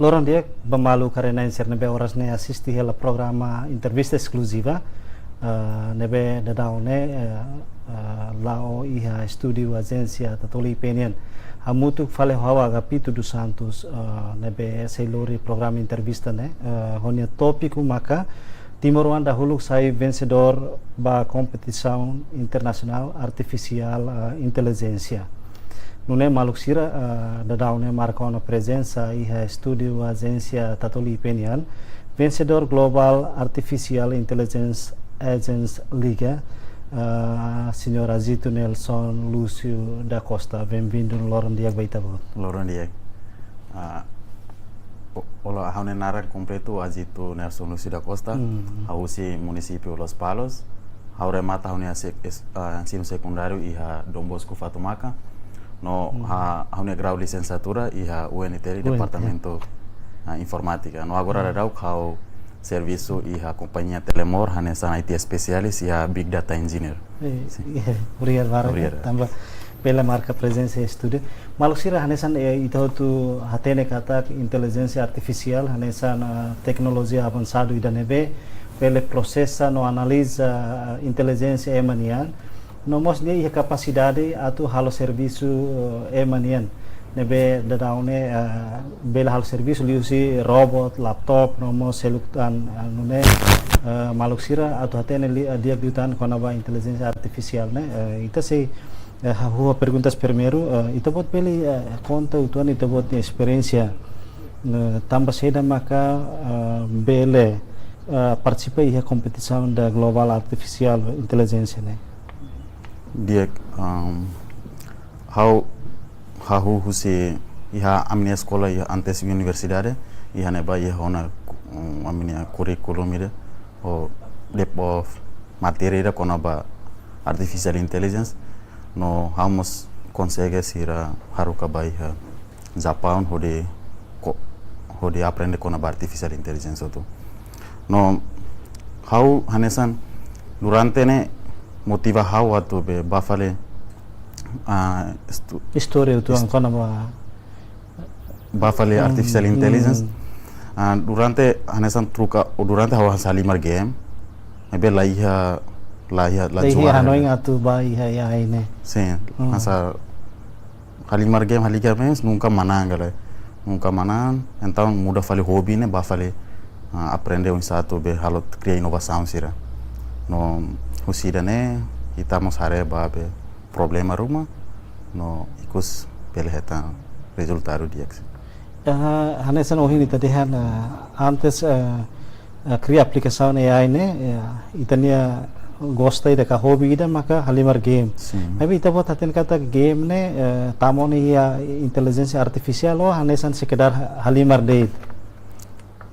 Lorong dia bemalu karena inser nebe horas ne assisti hela programa intervista exclusiva nebe dadaune lao iha studio agência tatoli penian hamutuk fale hawa Agapito dos Santos nebe selori programa entrevista ne honia tópico maka Timor Wan dahulu sai vencedor ba competição internacional artificial inteligência. Nune maluk sira dadaune marca uma presença iha studio agência tatoli penian vencedor global artificial intelligence agents liga Senhor Azito Nelson Lúcio da Costa, bem-vindo no Lorong Diag Baitabo. Lorong Diag. Olá, haune nara completo Azito Nelson Lúcio da Costa, hausi município Los Palos, haure mata haune ensino secundário iha Dom Bosco Fatumaca, no haune grau licenciatura iha UNTR Departamento Informática. No agora radau hau serviço iha companhia Telemor hanesan IT specialist iha Big Data Engineer. Obrigado, Varga. Tambah pela marca presença em estúdio. Maluk sira hanesan itu tu hatene kata inteligência artificial hanesan teknologia avançado ida nebe pela processa no analisa inteligência emanian no mos dia iha capacidade atu halo serviço emanian nebe dadaune bela hal serviço liusi robot laptop nomo seluktan nune maluk sira atau hatene dia diutan konaba inteligência artificial ne ita se rua perguntas primeiro ita bot peli conta utuan ita bot experiência tambah seda maka bele participa iha competição da global artificial inteligência ne dia how husi iha amnia sekolah iha antes universidade iha neba iha ona amnia curriculum ida o depo materi ida konaba artificial intelligence no hamos consegue sira haruka iha Japão hode aprende konaba artificial intelligence itu no how hanesan durante ne motiva how atu be bafale história tu angkona ba bafale artificial intelligence durante hanesan truka durante hawa salimar game ebe la juara hanoi ngatu ba iha ya ini sim asa halimar game mes nunca manang então muda fale hobby ne bafale aprende um satu be halot cria inovação sira no husida ne estamos hareba be problema rumah no ikus pelihatan resultado dia. Hanesan ohin ita dehan antes cria aplicação AI ne itania gosta ida ka hobby ida maka halimar game. Tapi ita buat hatin kata game ne tamon ia inteligência artificial o hanesan sekedar halimar date.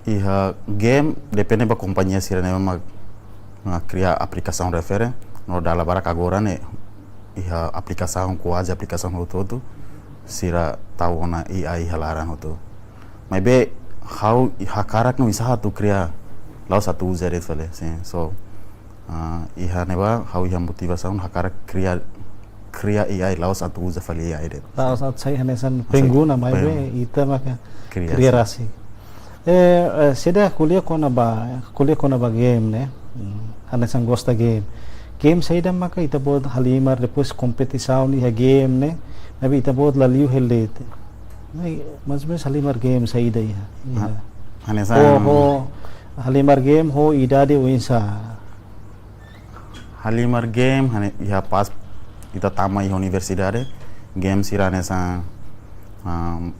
Iha game depende ba companhia sira ne mag cria aplicação refere no dala barak agora ne iha aplicação quase aplicação todo sira tahu na AI halaran itu maybe how iha karak no isa tu cria lau satu user itu le so iha neba how iha motivação hakarak cria AI lau satu user fale AI det lau satu saya hanesan pengguna maybe ita maka cria rasi seda kuliah kona ba game ne hanesan gosta game saída maka ita bod halimar depois competição iha game ne nabi ita bod laliu helete mas halimar game saída iha hanesan halimar game ho idade uinsa halimar game iha pas ita tama iha universidade game sira nesa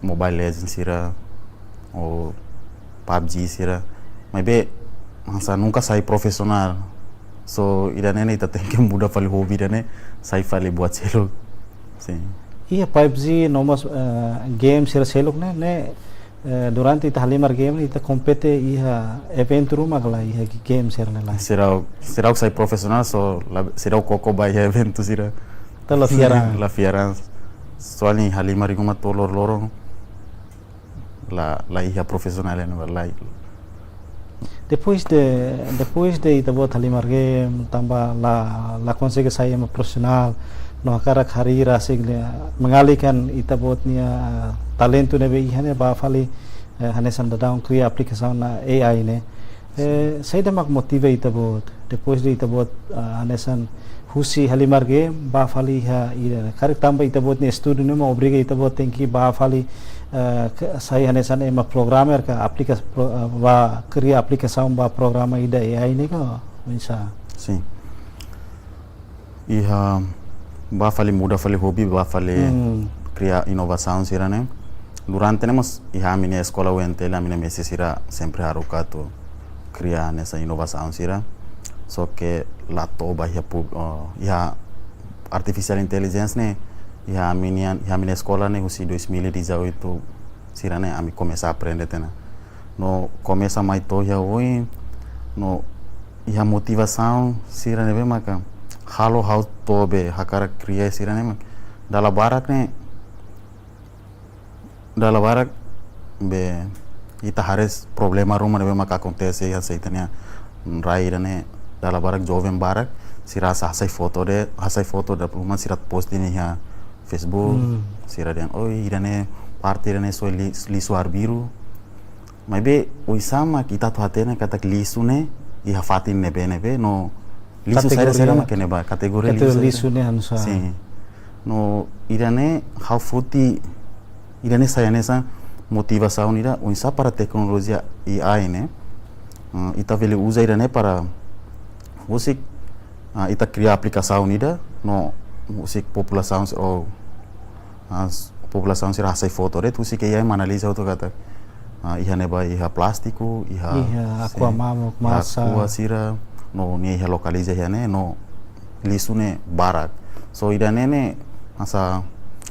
mobile legends sira o PUBG sira maybe masa nunca sai profesional so idane ita tem que mudar fale hobby dane sai fale buat selok sim iya PUBG nomos game sira selok ne durante ita halimar game ita compete iha event rumah kala iha game sira ne la sira sai profesional so sira koko ba iha event tu sira ta la fiaran soalnya halimar iguma tolor lorong la iha profesional ne wallahi. Depois de ita buat halimar game tambah la consegue saya profesional no akara karira mengalihkan ita buatnya talento nebe ihane ba fali hanesan dadang cria aplicação na AI né sai da mak motiva itabot depois de itabot hanesan husi halimarge ba fali ha ira karik tamba itabot ne studio ne ma obriga itabot tem que ba fali sai hanesan ema programmer ka aplicação ba cria aplicação ba programa ida AI ne ka bisa sim iha ba fali muda fali hobi ba fali cria inovação sira né durante nemos iha mine escola wente la mine mesi sira sempre harukato cria nessa inovação sira só que la toba iha artificial intelligence ne iha mine escola ne usi 2018 sira ne ami começar a aprender tena no começa mais to ya oi no iha motivação sira ne be maka halo how tobe hakara cria sira ne dala barak be ita hares problema rumah ne be maka acontece ya seitania rai ne dala barak jovem barak sira hasai foto da rumah sirat post ini ya Facebook sira dan oi idane parti ne so lisu arbiru maybe oi sama kita tu hatene kata lisu ne iha fatin ne be no lisu saya makene ba kategori lisu ne hansa sim no idane how futi idane saya nessa motivação ira usa para tecnologia AI né ita vele usa ira né para você ita criar aplicação ira no você população ou as população será sai foto re tu se que ia analisa auto kata iha ne ba iha plástico iha aqua mamo massa aqua sira no ne iha localiza iha ne no lisu ne barak so ira ne asa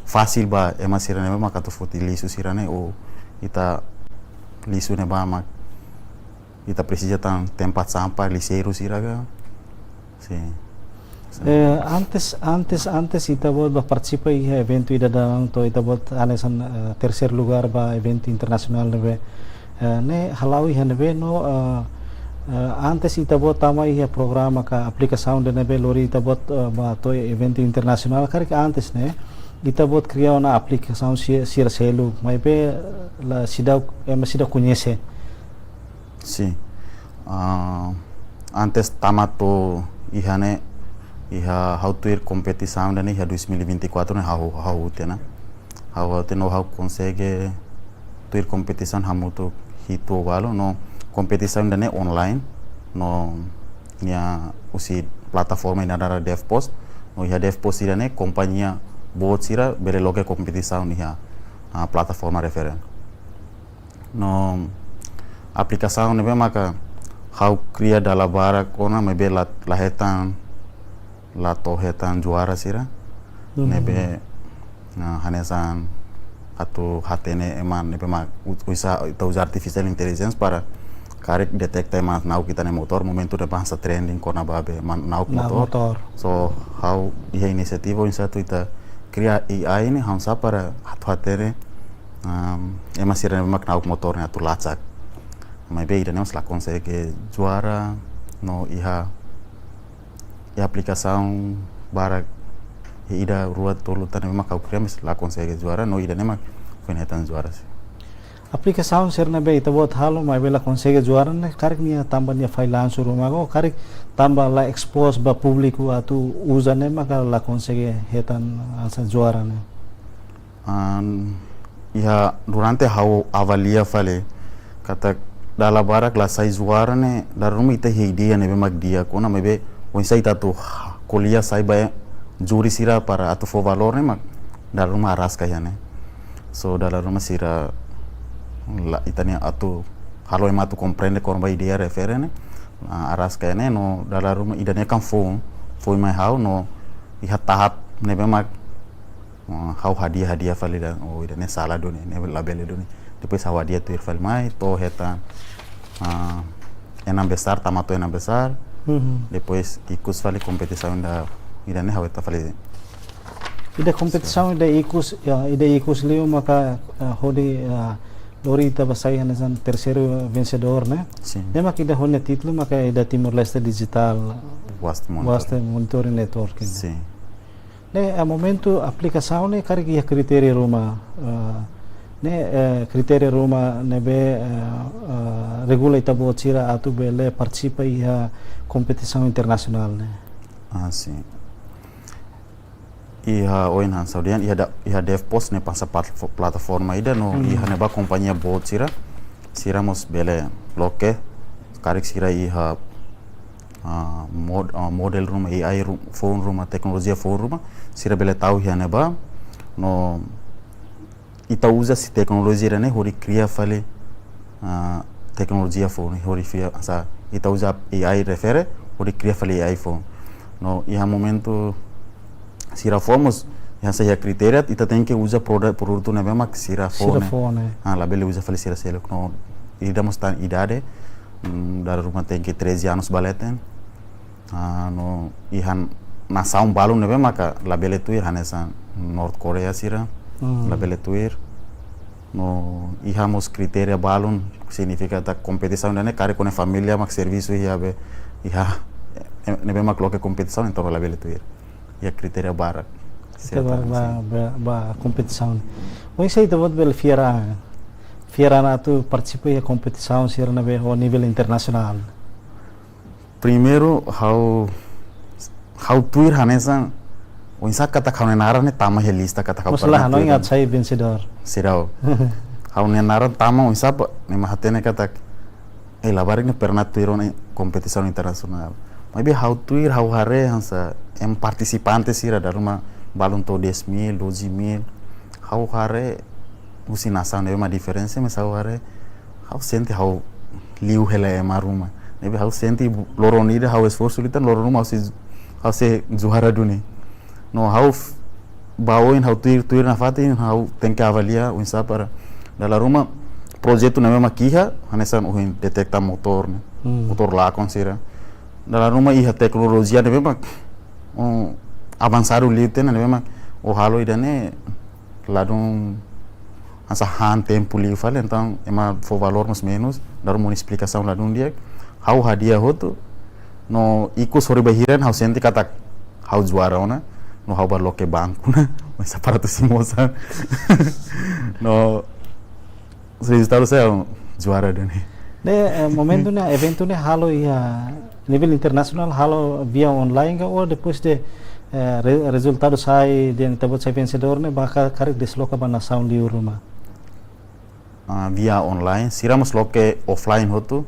fácil ba ema sira ne maka tu foti lisu sira ne o ita lisu ne ba mak ita precisa tan tempat sampah liseiro sira ga sim antes ita bot participa em evento ida dalam to ita bot anesan terceiro lugar ba evento internasional nebe ne halawi hanebe no antes ita bot tama ia programa ka aplicação de nebe lori ita bot ba to evento internasional karik antes ne ita bot cria uma aplicação sir selo mas be la sida conhece sim antes tama to ihane iha how to ir competição dan iha 2024 ne how tena how teno how consegue to ir competição hamuto hito walo no competição dan online no nia usi plataforma ina dara DevPost no iha DevPost ira companhia bot sira bere loge competição niha plataforma referen no aplicação ne be maka how cria dala bara kona mebe lahetan la tohetan juara sira nebe hanesan atau hatene eman nebe ma usa artificial intelligence para karek detecta eman nau kita ne motor momento de bangsa trending kona babe man nau motor so how dia inisiativa insa tu ita cria AI ne hansa para hatene eman sira nebe mak nau motor ne atu lacak maybe ida ne la consegue juara no iha aplicação barak ida ruat tolu tan memang kau kira mes la consegue juara no ida nema fenetan juara sih aplicação serna be ita bot halo mai bela consegue juara ne karik nia tambah nia failan suru mago karik tambah la expose ba publiku atu usa ne maka la consegue hetan asa juara ne iha durante how avalia fale kata dala barak la sai juara ne darumi ita idea ne be magdia kona mebe Onsa ita tu kuliah sai ba juri sira para atu fo valor ne mak dalam rumah aras kaya ne so dalam rumah sira la itania atu halo ema tu comprende korba idea refere ne aras kaya ne no dalam rumah idane kan fo mai hau no iha tahap ne be mak hau hadiah valida o idane sala do ne label do ne depois hau hadiah tu irfal mai to heta enam besar tamato enam besar depois ikut fali competição da idane haweta fali ida competição ida ikus leo maka hodi lori ita basai hanesan terceiro vencedor né nema ida honne título maka ida Timor Leste digital Waste Monitoring Network sim ne a momento aplicação ne kari ia kriteria ruma né kriteria rumah nebe regula ita buat sira atu bele participa ia competição internacional né. Ah, sim. Iha oin han saudian iha dev post ne passa plataforma ida no iha neba companhia bot sira mos bele loke karik sira iha model rumah AI phone rumah teknologia phone rumah sira bele tahu iha neba no ita usa si teknologia ne hori cria fale teknologia phone hori fia asa ita usa AI refere hori cria fale AI phone no iha momento sira fomos yang saya kriteria ita tem que usa produto na mesma sira phone la bele usa fale sira selo no ida mostan idade dari rumah tem que 13 anos baleten no ihan nasaum balon na mesma ka la bele tu hanesa North Korea sira la bele tuir no ihamos kriteria balon significa ta competição ne care com a família mak serviço ia ne mesma coloca competição então la bele tuir ya kriteria barat ba competição oi sei tawad bel fiera na tu participa ia competição sira na be nível internacional primeiro how tuir hanesa o insak kata kau nara ne tama helista kata kau masalah no ingat saya vencedor sirau kau nara tama o insap ne mahatene kata labarik ne pernah tuir ne competição internacional maybe how tuir how hare hansa participantes sira da rumah balon to 10.000 12.000 how hare usi nação ne uma diferença mas how hare how sente how liu hele maruma nebe how sente loronida how esforço litan loroma how se juara duni no how baoin how tuir na fatin how tem que avaliar o insa para dalam rumah projeto na mesma kiha hanesan uhin detecta motor né motor lá consira dalam rumah iha teknologia na mesma avançar o lite na mesma o halo idane ladum asa han tempo li fala então ema for valor mais menos dar uma explicação lá dum dia how hadia hoto no ikut sore bahiran how senti kata how juara ona no how barloke banco na mas aparato simosa no resultado saya juara dani momento ne evento ne halo ia nível internacional halo via online ou depois de resultado sai de tabot sai vencedor ne baka karik desloca ba nação li rumah via online sira mas loke offline hotu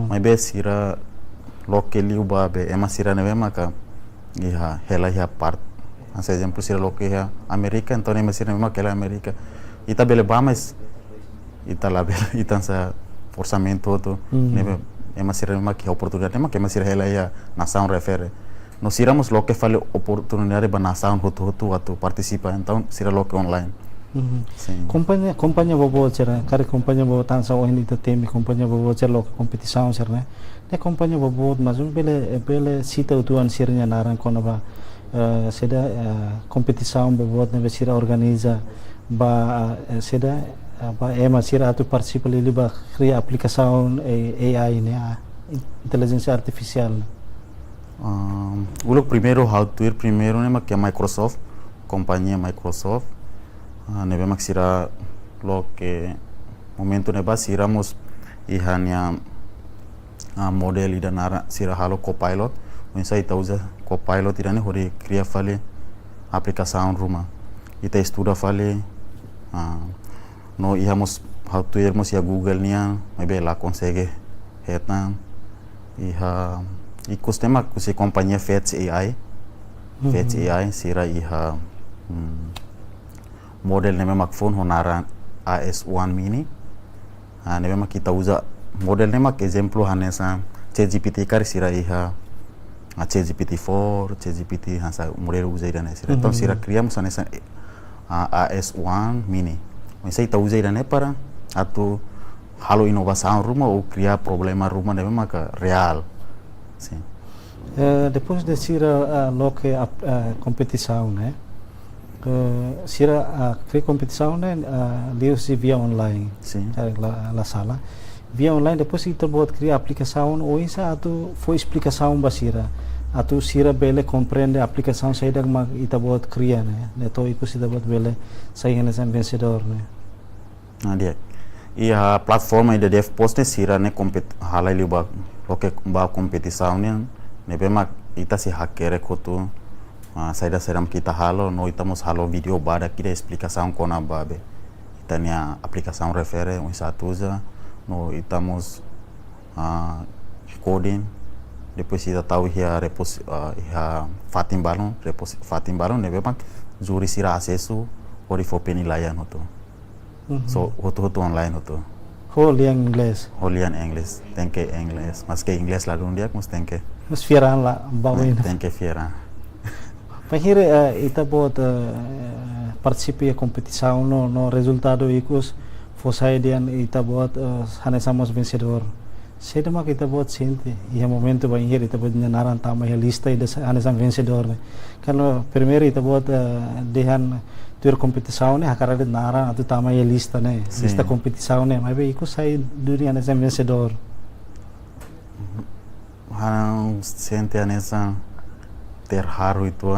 mas be sira loke liu ba be ema sira ne maka iha hela iha part asa exemplo sira loke iha Amerika então ema sira maka hela Amerika ita bele ba mas ita la bele ita sa orçamento hotu ne ema sira maka oportunidade ema que ema sira hela iha nação refere no siramos loke fale oportunidade ba nação hotu atu participa então sira loke online companhia bobo cera kare companhia bobo tansa o ini temi companhia bobo cera lo competição cera ne companhia bobo mas bele sita utuan sirnya naran kono ba seda competição bobo ne sira organiza ba seda ba ema sira atu participa li ba cria aplicação AI ne inteligência artificial ulo primeiro how to ir primeiro ne que Microsoft companhia Microsoft nebe maksira lo que momento neba siramos ihanya model ida nara sira halo copilot mensa ita usa copilot irane hori cria fale aplicação rumah ita estuda fale no ihamos how to irmos ya Google nia mebe la consegue hetan iha ikustema kusi companhia Fetch AI Fetch AI sira iha model ne memang phone honara AS1 mini ne memang kita usa model ne mak exemplo hanesa ChatGPT kar sira iha ChatGPT4 ChatGPT hansa model usa irane sira então sira criamos hanesa AS1 mini mas ita usa irane para atu halo inovação rumah ou criar problema rumah ne memang real sim depois de sira lo que competição né sira cria competição né liu-se via online sim la sala via online depois kita buat cria aplicação ou isso atu foi explicação basira atu sira bele compreende aplicação sai dak mak ita buat cria né neto iku sida buat bele sai hene sam vencedor né Nah dia. Ia plataforma ida dev post sira ne halai liba loke ba kompetisaun ne bemak ita si hakere kotu saida seram kita halo no itamos halo video bada kita explicação kona babe itania aplicação refere um satuza no itamos coding depois ita tahu ia fatim balon ne bemak juri sira acesso ori for penilaian hoto. So hoto online hoto. Liang inglês. Liang inglês. Tem que inglês. Mas que inglês lá um dia tem que. Mas fieran lá bawin. Tem que fieran. Pahir ita buat participe a competição no resultado ikut fosai dian ita buat hanya somos vencedor. Seda mak ita buat sente. Ia momento bahir ita buat naran tama ya lista ida hanya sam vencedor. Kalau primeiro ita buat dehan tur competição hakara de naran atu tama ya lista lista competição mas ikut sai dunia hanya sam vencedor. Hanya sente hanya sam terharu itu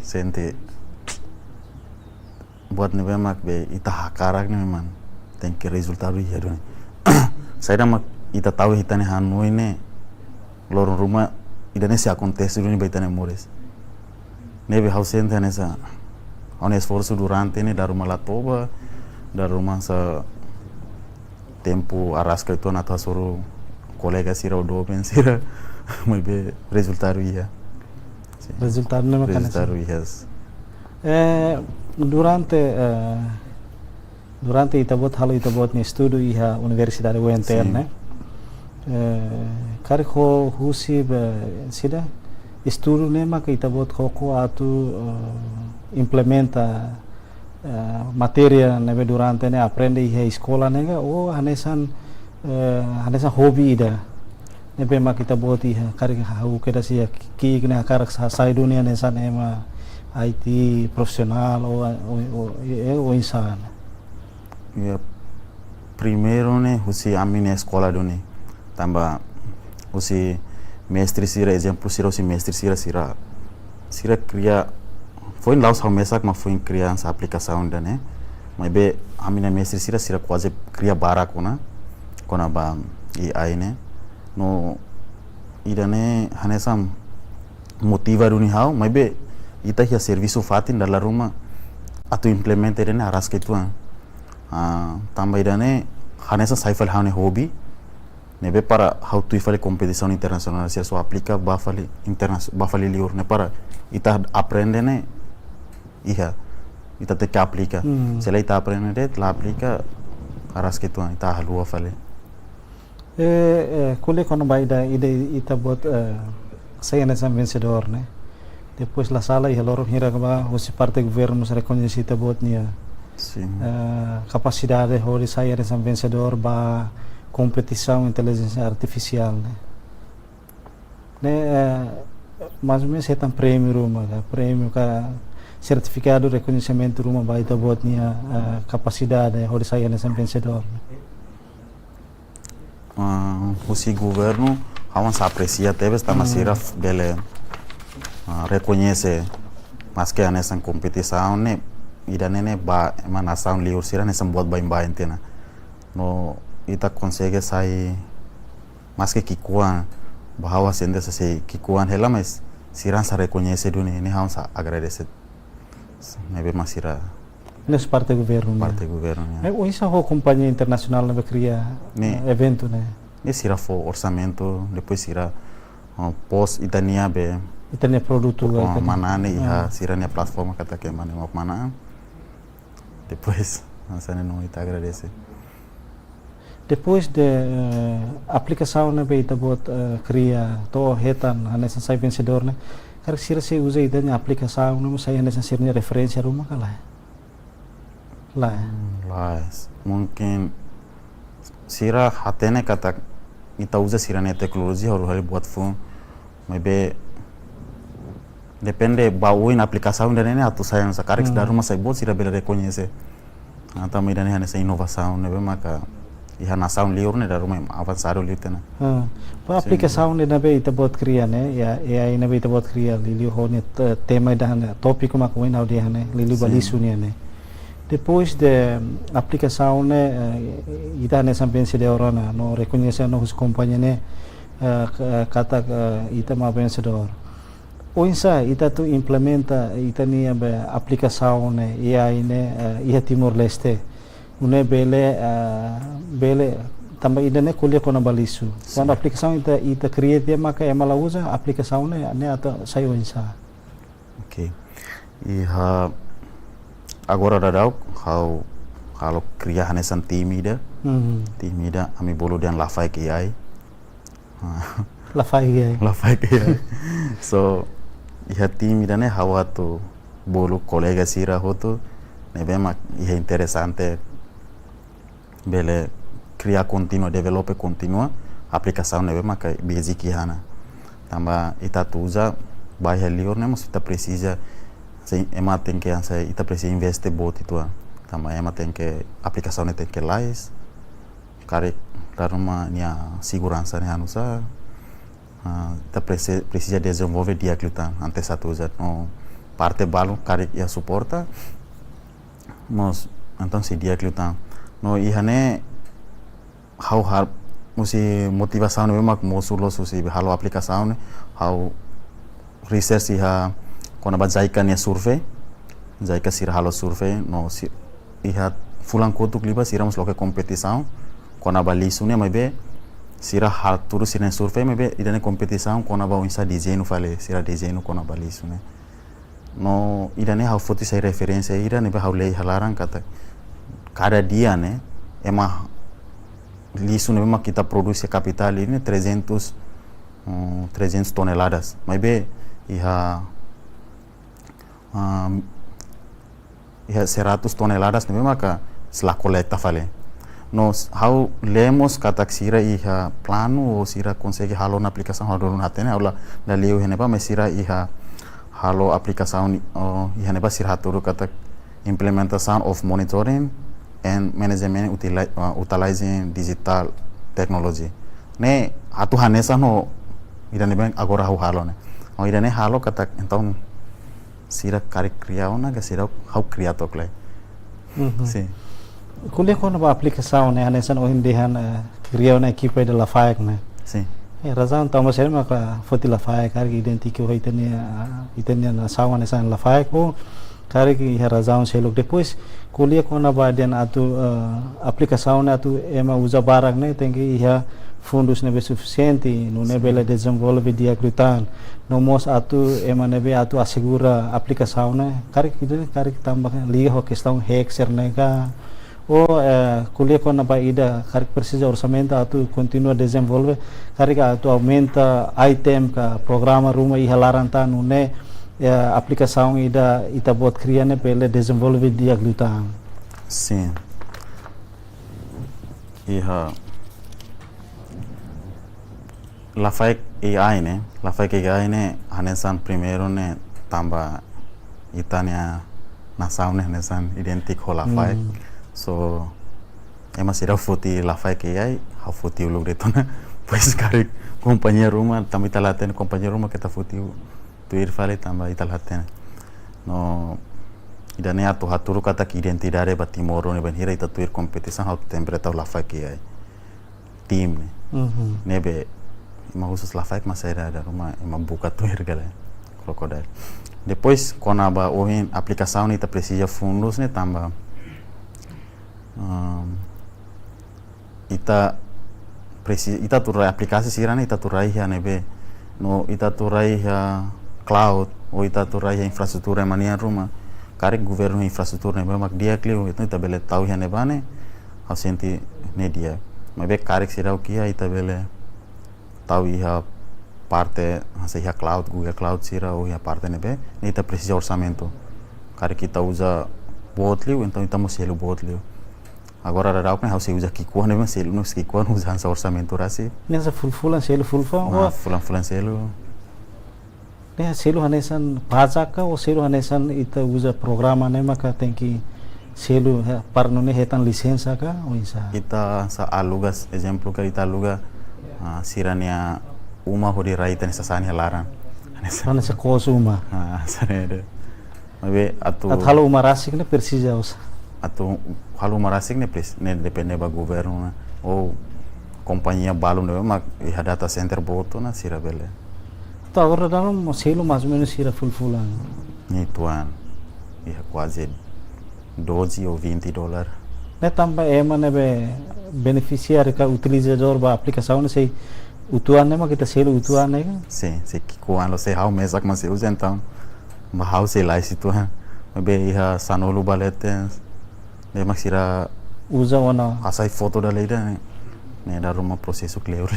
sente buat nih memang be ita hakarak nih memang tem que resultado iya dong. Saya mak ita tahu ita nih hanu ini lorong rumah ida nih si acontece dulu nih baita nih mores. Nebe hau sente nih sa on esforço durante nih dari rumah latoba dari rumah sa tempo arrasca itu nata suruh kolega sira do pensira mau be resultado iya. Resultado yes. Durante ita buat ni estudo iha Universidade UNTR né. Kari ko husi sida estudo né maka ita buat koko atu implementa matéria né durante né aprende iha escola né hanesan hobi ida. Nebe mak kita buat iha kari hau keda sia ki kena karak sai dunia nesan ema IT profissional o insan. Ya primeiro né husi amine escola doni tamba husi mestre sira exemplo sira husi mestre sira cria foi lá os mesak mas foi criança aplicação da né mas be amine mestre sira quase cria barakuna kona bang AI né no idane hanesam motiva duni hau mas be ita hia serviço fatin dalam rumah atau implementer ini aras ketuan tambah idane hanesa saifal hau ne hobi nebe para hau tu ifale competição internacional se so aplica bafali liur ne para ita aprende ne iha ita te que aplica se la ita aprende la aplica aras ketuan ita halua fale. Kuliah quando vai ita buat saya nessa vencedor né. Depois la sala e loro hira ba hosi parte governo se reconhece ita buat nia. Capacidade hori saya nessa vencedor ba competição inteligência artificial né. Mais ou menos é tam prêmio rumah prêmio ka certificado reconhecimento rumah ba ita buat nia capacidade hori saya nessa vencedor. Husi governo awan se aprecia teve esta masira bele reconhece mas que nessa competição né ida nene ba emanação liur sira nessa buat bain entena no ita consegue sair mas que kikuan bahwa sende se kikuan hela mas sira sa reconhece do ne hawan sa agradece nebe masira Nessa parte do governo. Isso é uma companhia internacional que cria evento, né? Isso irá for orçamento, depois irá pós Itania be. Itania produto. Mana ne iha sira ne plataforma kata que mana mana. Depois nós não ita agradece. Depois de aplicação né be ita buat cria to hetan nessa sai vencedor né. Cara sira se usa itania aplicação não sai nessa sirnya referência rumah kalah. Lah, mungkin sira hatene kata kita usa sira ne teknologi harus hal buat phone, maybe depende bauin aplicação dan ini atau sayang sekarang sudah rumah saya buat sira bela reconhece, atau medan ini hanya inovação, maybe maka iha nasaun liur ne dari rumah avançado liur tena. Aplicação ne nabe ita buat kriya ne, ya AI nabe ita buat kriya liu ho ne tema dan topik mak win au dia ne liu balisu ne. Depois de aplicação né ita nessa pensa de orana no reconhecendo os companhia né kata ita ma vencedor. Oinsa ita tu implementa ita ni aplicação né AI né ia Timor Leste. Une bele tambah ida ne kuliah kona balisu. Quando aplicação ita create maka ela usa aplicação né atau saya oinsa. Okay. Agora dadau kalau kriya hanesan timida ami bolu dan lafai AI. Lafai AI. So iha timida ne hawa tu bolu kolega sira hotu ne bema iha interessante bele kriya continua, develope continua, aplicação ne bema ka basic hana. Tamba ita tu usa baia lior ne mas ita precisa ema tem que ita precisa investir bot itu tambah ema tem que aplicação ne tem que lais kare daruma nia segurança ne anusa ita precisa desenvolver dia klutan ante satu zat no parte balu kare ia suporta mas então se dia klutan no ihane how hal musi motivação ne mak mosulo susi halo aplicação ne how research iha kona ba Jaika nia survei Jaika sira halo survei no iha fulang kotuk liba sira mus loke kompetição kona ba lisu ne mabe sira hal turu sira survei mabe idane kompetição kona ba insa desenho fale sira desenho kona ba lisu ne no idane hau foto sai referência ira ne ba hau lei halarang kata cada dia ne ema lisu ne ma kita produksi capital ini 300 toneladas mabe iha 100 toneladas ne maka setelah kolekta fale no how lemos katak sira iha plano o sira consegue halo na aplicação halo na hatene aula da leu hene ba mesira iha halo aplicação iha ne ba sira haturu katak implementation of monitoring and management utilizing digital technology ne atu hanesa no idane bang agora halo ne o idane halo katak então sira kari kriauna ga sira hau kriatok lai sim kuliah kona ba aplicação né hanesan o hindihan kriauna equipe de la faek né sim razão tamo ser maka foti la faek kari identique o itania na sawa hanesan la faek o kari ki razão selok depois kuliah kona ba den atu aplicação né atu ema usa barak né tem que ia fundos nebe suficiente no nebe la desenvolve dia grutan no mos atu ema nebe atu assegura aplicação né kari tambah liga ho questão hexer né ka o kuliah kona ba ida kari precisa orçamento atu continua desenvolve kari atu aumenta item ka programa rumah iha laranta no ne aplicação ita bot cria ne pele desenvolve dia grutan sim iha Lafai AI ne hanesan primeiro ne tamba itania nação ne hanesan identik ho Lafai so ema sira foti Lafai AI ha foti ulug detona pois kari companhia rumah tamba italaten companhia rumah kita foti tuir fale tamba italaten no idane atu haturu kata identidade batimoro ne benhira ita tuir competição ha temperata Lafai AI tim ne nebe ima khusus Lafai mas era da rumah ima buka tuir gala krokodil depois kona ba ohin aplicação ita precisa fundos ne tamba ita turai aplikasi sirana ita turai ya nebe no ita turai ya cloud o ita turai ya infrastruktura mania rumah kari governo infrastruktura nebe mak dia klio itu ita bele tahu ya nebane ausenti ne dia mabe kari sirau kia ita bele tahu iha parte hasa iha cloud Google Cloud sira ou iha parte nebe ne ita precisa orçamento kari kita usa botlio então ita mo selo botlio agora ada raup ne hausa usa kikuan nebe selo no kikuan usa hansa orçamento rasi nessa full selo fulan selo ne selo hanesan pajak ka o selo hanesan ita usa programa ne maka tem que selo parno ne hetan licença ka o isa ita sa alugas exemplo ka ita aluga sirania uma hodi raita nessa sani halaran nessa coisa uma sanede mabe atu halo uma rasik ne precisa usa atau halu marasik ne pres ne depende ba governo na ou companhia balum ne mak iha data center boto na sira bele Então agora dá um selo mais ou menos sira full ni tuan iha quase 12 ou 20 dólares. né também é mane be beneficiário que utilizador ba aplicação não sei utuan né mas kita selo utuan né Sim, se que quando você how mesa como se usa então mas how se lá se tuan be iha sanolo balete ne mak sira usa ona asai foto da leida ne da ruma processo clear.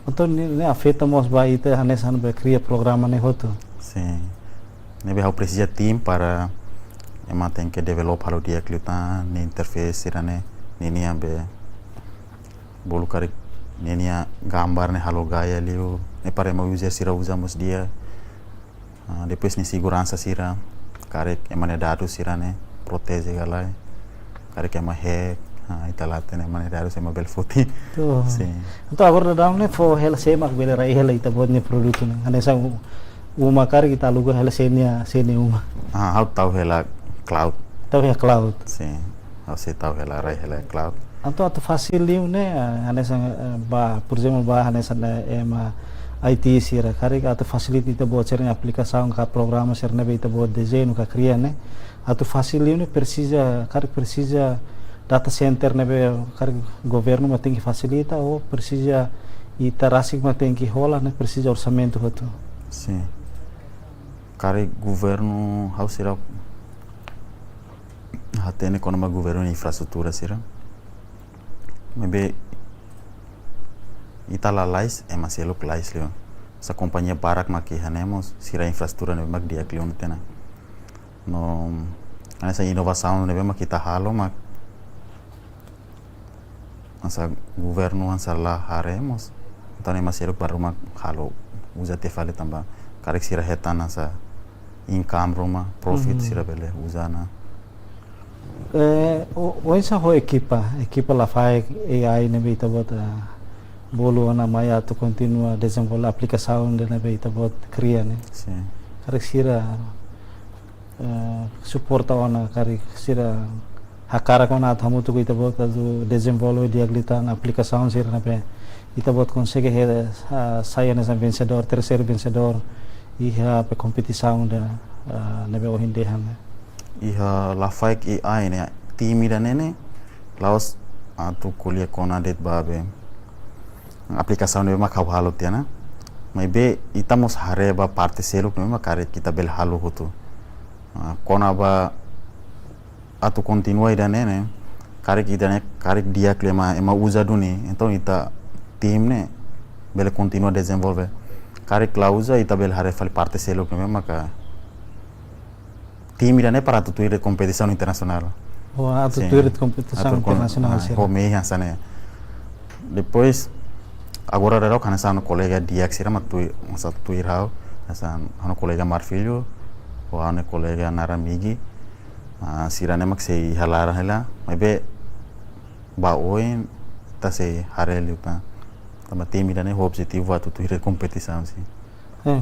então né afeta mos ba ite hanesan be cria programa né hoto Sim. Ne be how precisa team para emang tem que develop halo dia kliutan ne interface irane ne nia be bolu kari ne nia gambar ne halo gaya liu ne para ema user sira usamos dia depois ne segurança sira kare ema ne dados sira ne protege galai kare que ema hack italate ne mane dados ema bel foti. Sim. Então agora dá né for hela semak bele rai hela ita bod ne produto né hanesan uma cara kita lugu hela senia uma How tau hela cloud. tau ya cloud Sim. How se tau hela rai hela cloud. Então atu facil liu né hanesan ba por exemplo ba hanesan ema IT sira kare ka atu facility ita bod serna aplicação ka programa serna be ita bod desenho ka cria né atu facil liu né precisa data center né be kare governo mas tem que facilita ou precisa ita rasik mas tem que rola né precisa orçamento hotu Sim. Kare governo how será hatene kono ma governo infraestrutura sira. Maybe itala lais é maselo lais leo. Essa companhia barak maki hanemos sira infraestrutura ne mak dia klion tena. No essa inovação ne mak kita halo mak asa governo ansa la haremos. Então é maselo para mak halo usa te fale tamba karek sira hetana sa income roma profit sira bele usana hoje ho equipa la fai AI ne be bota bolo na maya to continua desenvolver aplicação de ne be bot cria ne sim karek sira suporta ona karek sira hakara kona thamu to ita bota do desenvolver diaglita na aplicação sira ne be ita bot consegue sair nessa vencedor terceiro vencedor e a competição da nebe o hindehan iha la faik AI ne team ida nene laos atu kuliah kona det babe aplicação ne ma khau halo tiana mai be itamos hareba parte seluk ne ma kare kita bel halo hotu kona ba atu continua ida nene kare kita ne kare dia klema ema usa duni então ita team ne bele continua desenvolver kare clausa ita bel hare fal parte seluk ne maka team ida ne para tutuir de competição internacional ou a tutuir de competição internacional o meia sana depois agora era kana sana colega dia que será matui masa tuir hau asa hano colega Marfilho ou hano colega Naramigi sira ne mak sei halara hela mebe ba oin ta sei hareliu ta tama team ida ne o objetivo a tutuir de competição sim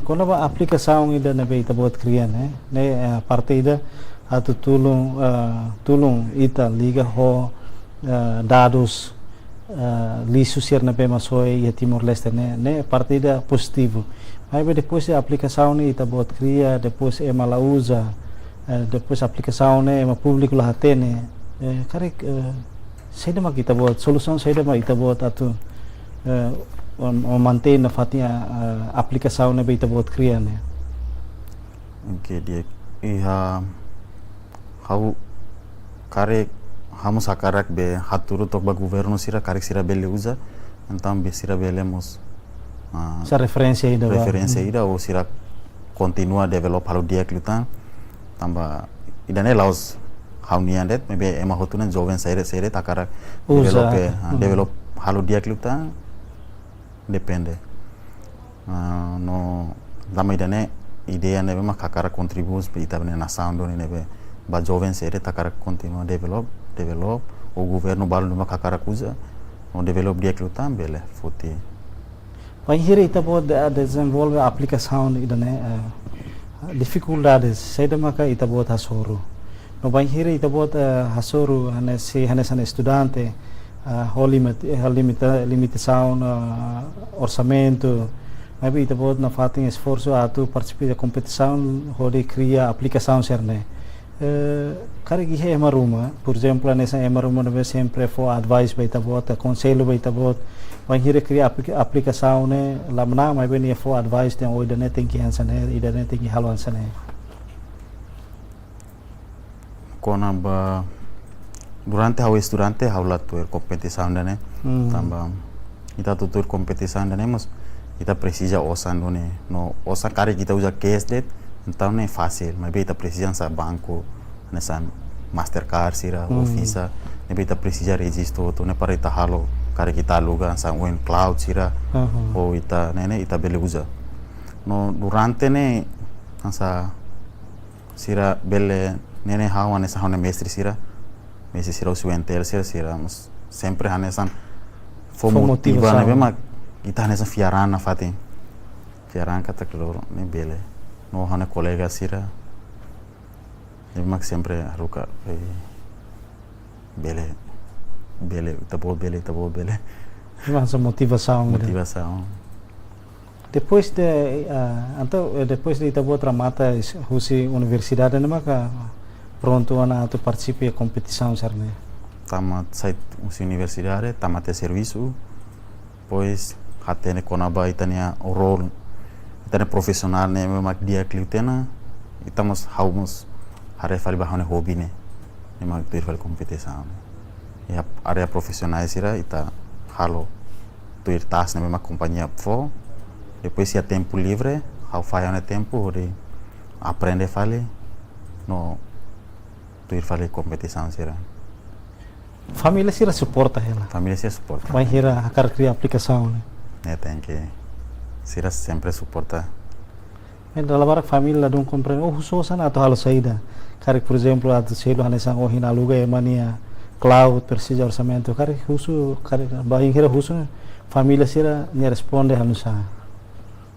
quando a aplicação ida ne be ita bot cria né a parte ida atu tulung ita liga ho dados lisu ser na be masoi e Timor Leste né parte ida positivo aí depois a aplicação ita bot cria depois ema la usa depois a aplicação né ema público la hatene kare sai ma kita bot solução sai ma ita bot atu manter na fatinha aplicação ne beita bot cria ne okay dia iha hau kare hamu sakarak be haturu tok ba governo sira karek sira bele usa então be sira belemos essa referência ida ou sira continua develop halo dia klutan tamba ida ne laos hau niandet maybe ema hotunan joven saire takara develop halo dia klutan depende no dama idane ideia nebe ma kakara contribus pe itabne na sound ni nebe ba joven sere takara continua develop o governo balu ma kakara kuza no develop dia klutan bele foti vai hire ita bod desenvolve aplicação idane dificuldades sai da maka ita bod hasoro no banhire ita bot hasuru hane estudante limitação orçamento, mas ita bot na fatin esforço atu participar da competição hode cria aplicação cerne cara que é maruma por exemplo nessa é maruma não sempre for advice baita bot conselho baita bot banhire cria aplicação né lá mas bem for advice tem oida né tem que ansa né ida né tem que halu ansa né kona ba durante hau latuer competição né tamba ita tutur competição né mas ita precisa osan né no osan cara kita usa cash det então não é fácil mas ita precisa sa banco nessa Mastercard sira ou Visa ita precisa registro to né para ita halo cara kita aluga sa win cloud sira ou ita né ita bele usa no durante né asa sira bele nene hau nessa hau mestre sira o suentel sira mas sempre hanesan motiva né mas kita nessa fiaran na fatin fiaran kata keloro ne bele no hane colega sira mak sempre ruka bele tabo bele essa motivação depois de depois de ita outra mata husi universidade né maka pronto ana tu participe da competição sarne tamat site universidade tamat serviço pois hatene konaba itania role itane profissional ne mak dia cliutena itamos haumos hare fali bahone hobby ne mak tu fali competição ya area profissional sira ita halo tu tas ne mak companhia fo depois se tempo livre hau fai tempo de aprender fali no tu fali competição sira família sira suporta ela família sira suporta vai hira akar cria aplicação né tem que sira sempre suporta dalam barak família dong compreende hususan atau hal saída cara por exemplo atau selo hanesan hina aluga mania cloud precisa orçamento cara husu cara vai hira husu família sira ne responde hanusa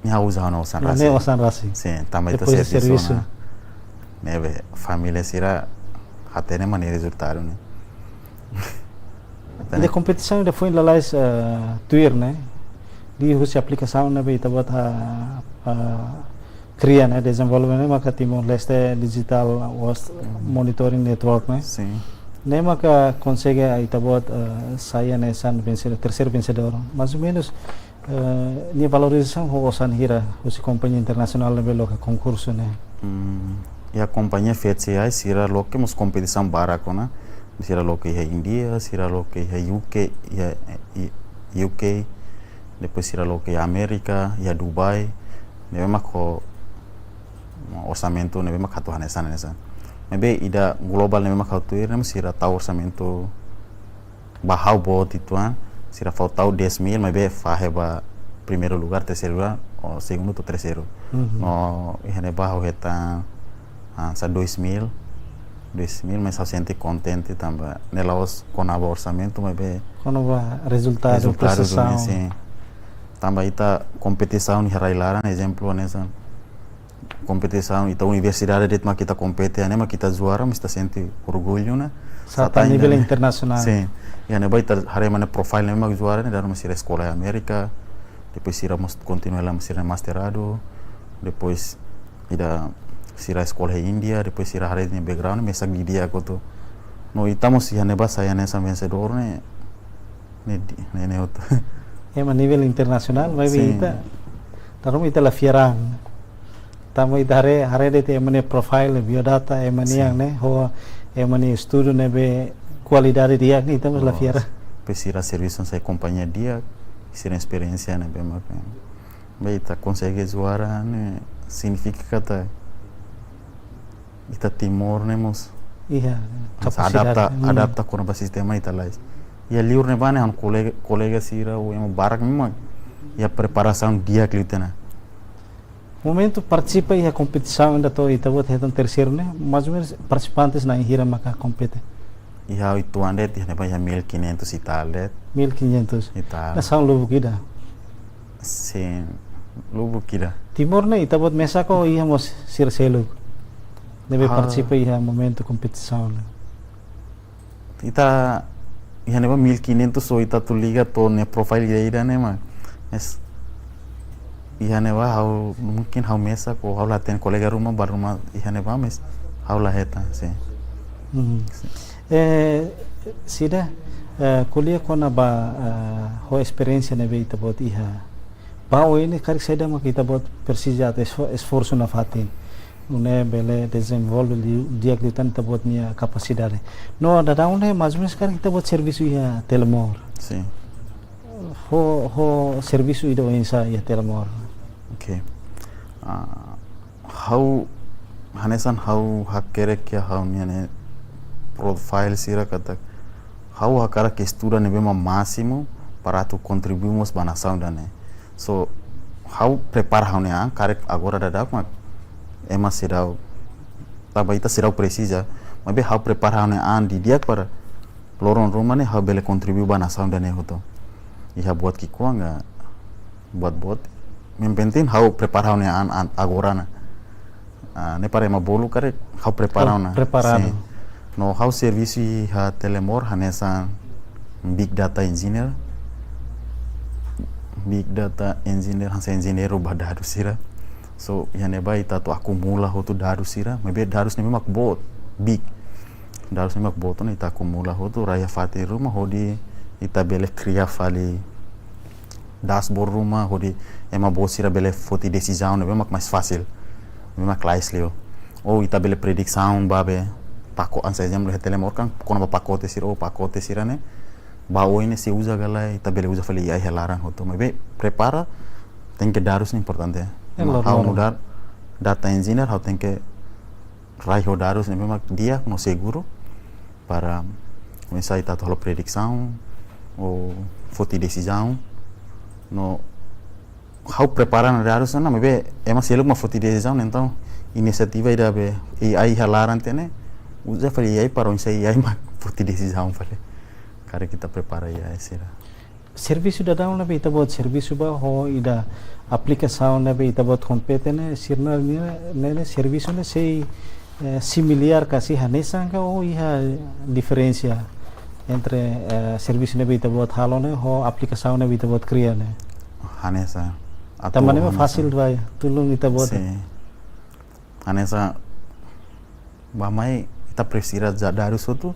ne usa no san rasi sim também tá serviço né família sira hatene mani resultado né de competição ainda foi lá Twitter né di husi aplicação né beta buat cria né desenvolvimento maka Timor Leste digital monitoring network né sim né maka consegue ita buat saya né san vencedor terceiro vencedor mais ou menos ni valorização hosan hira husi companhia internacional level ka concurso né e a companhia FCI sira lo que mos competição barakona sira lo que é India sira lo que é UK depois sira lo que é América e Dubai nebe mako orçamento nebe makato hanesan nebe ida global nebe makato ir nebe sira tau orçamento bahau bot ituan sira faltau 10.000 nebe faheba primeiro lugar terceiro lugar ou segundo ou terceiro no ihane bahau heta sa 2.000 mas eu senti contente também nela os conaba orçamento mas bem conaba resultado sim também ita competição ni harailara exemplo nessa competição ita universidade det mak kita compete né mak kita juara mas senti orgulho né sata nível internacional sim e né baita harai mana profile né mak juara né dar masih escola América depois iramos continuar lá masih masterado depois ida sira escola India depois sira hari ni background mesak di dia ko to no itamos ya neba saya nessa vencedor ne outro a nível internacional vai ita tarum ita la fieran tamo ita hare de te mane profile biodata mane yang ne ho mane estudo ne be qualidade dia ni tamo la fiera pesira serviço sa companhia dia sira experiência ne be ma be ita consegue zoar ne significa kata ita Timor nemos adapta com o sistema italais e ali urne bane han colega sira o barak memang e a preparação dia clitena momento participa e a competição ainda to ita bot hetan terceiro né mais ou menos participantes na hira maka compete e ha itu ande ti ne ba 1500 italet 1500 ita na sang lubu kida sim lubu kida Timor ne ita bot mesa ko ia mos sir selu nebe participa iha momento competição. Ita iha neba 1500 so ita tu liga to ne profile ida ne ma. Mas iha neba hau mungkin hau mesa ko hau latihan kolega rumah baru rumah iha neba mes hau lah eta sim. Sida kuliah kona ba ho experiência nebe ita bot iha. Bao ini karik seda mak ita bot persija esforço na fatin. Une bele desenvolve dia que tanta bot minha capacidade. No da une mais ou menos karik ita bot serviço iha telemor. Sim. Ho serviço ida insa iha telemor. Okay. How hanesan how hakere kya how niane profile sira kata how hakara que estuda nebe máximo para tu contribuirmos ba nação dane. So how prepara how ne karek agora dadak mak ema sirau taba ita sirau precisa mas how prepara how ne di dia para loron rumah ne how bele contribuir ba nação dane hoto iha buat ki kuanga buat yang penting how prepara how ne agora na ne para ema bolu karek how prepara na preparado. No how serviço ha telemor hanesa big data engineer hansa engineer ba dados sira so yane ba ita to acumula hotu dados sira maybe dados ne mak bot big dados ne mak bot ita acumula hotu raya fati rumah hodi ita bele cria fali dashboard rumah hodi ema bot sira bele foti decisão ne mak mais fácil mak lais leo ou ita bele predição babe pacote, por exemplo, telemor kan kono pacote sira ne bao ini se usa galai tabele usa fali ai helaran hoto mas prepara tem que dados é importante how mudar data engineer how tem que raio dados ne memang dia no seguro para começar a toda predição ou foti decisão no how preparar dados na mas é mais ele uma foti decisão então iniciativa ida be ai helaran tene usa fali ai para onde ai mak foti decisão fali cara kita prepara ya sira Serviço da down na ita bot serviço ba ho ida aplicação na ita bot competene sirna ne serviço ne sei similar kasi hanesa ka o iha diferença entre serviço na ita bot halone ho aplicação na ita bot cria ne hanesa tamane ma fácil vai tulung ita bot hanesa ba mai ita precisa dados itu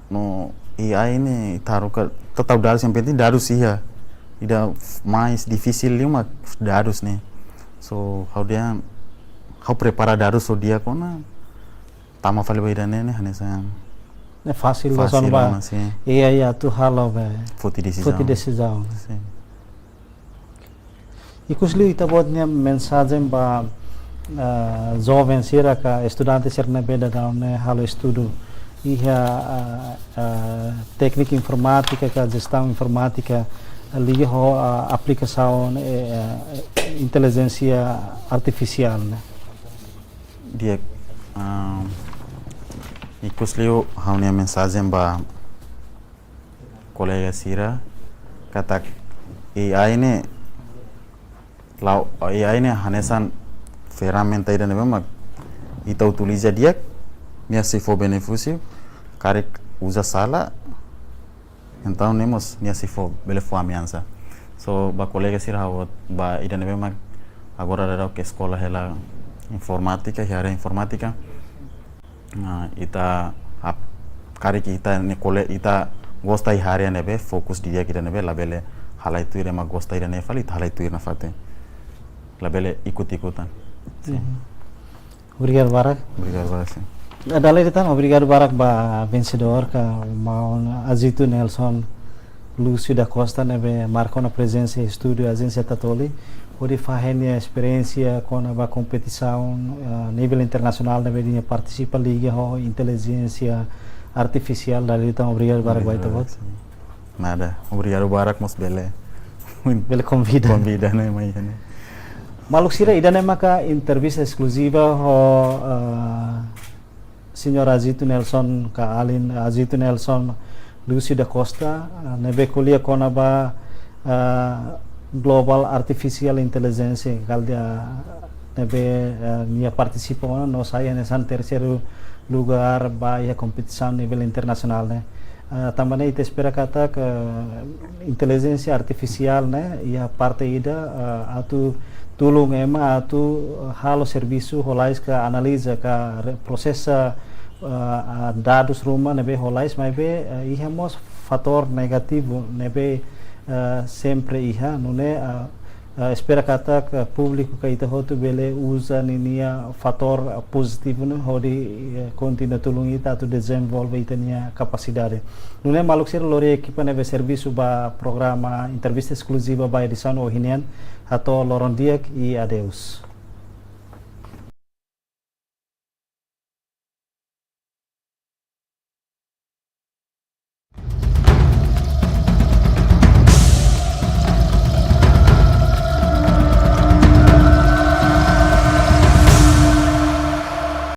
no AI ini taruh ke tetap dados yang penting dados iya ida mais difícil lima dados nih so how prepara dados so dia kona tama fale ba idane ne hanesa ne fácil ba AI atu halo ba foti decisão ikusli ita bodnya mensagem ba jovem sira ka estudante serna beda daune halo estudo iha técnica informática ka gestão informática liga ho aplicação inteligência artificial né dia ikusliu haunia mensagem ba colega sira kata AI ne lau AI ne hanesan ferramenta ida ne memang ita utiliza dia minha se for benefício karek usa sala então nemos minha se for bele for ameaça so ba colega sira ba ida ne memang agora da que escola ela informática hiara informática ita karek ita ne kole ita gosta hiara ne be fokus dia kita ne be labele halai tu ire ma gosta ira ne fali halai tu ira fate labele ikut-ikutan Obrigado Barak sim. Dalai ditang obrigado Barak ba vencedor ka maun Azito Nelson Lúcio da Costa nebe marcou na presença em estúdio agência Tatoli onde fazem a experiência com a competição a nível internacional nebe dia participa liga ho inteligência artificial dalai ditang obrigado Barak ba ito bot nada obrigado Barak mos bele convida né mai né Maluk sira idane maka entrevista exclusiva ho Senhor Azito Nelson ka alin Azito Nelson Lúcio da Costa nebe kuliah kona ba Global Artificial Intelligence kaldia nebe minha participação no saya nessa terceiro lugar vai a competição nível internacional, né? Também ita espera kata que inteligência artificial, né? E a parte ida atu tulung ema atu halo serviço holais que analisa que processa dados rumah nebe holais mas be ihamos fator negativo nebe sempre iha nune espera kata que público que ita hotu bele usa ninia fator positivo no hodi continua tulung ita tu desenvolve ita nia capacidade nune maluk sir lori equipa nebe serviço ba programa entrevista exclusiva ba edição ohinian atau loron diak e adeus.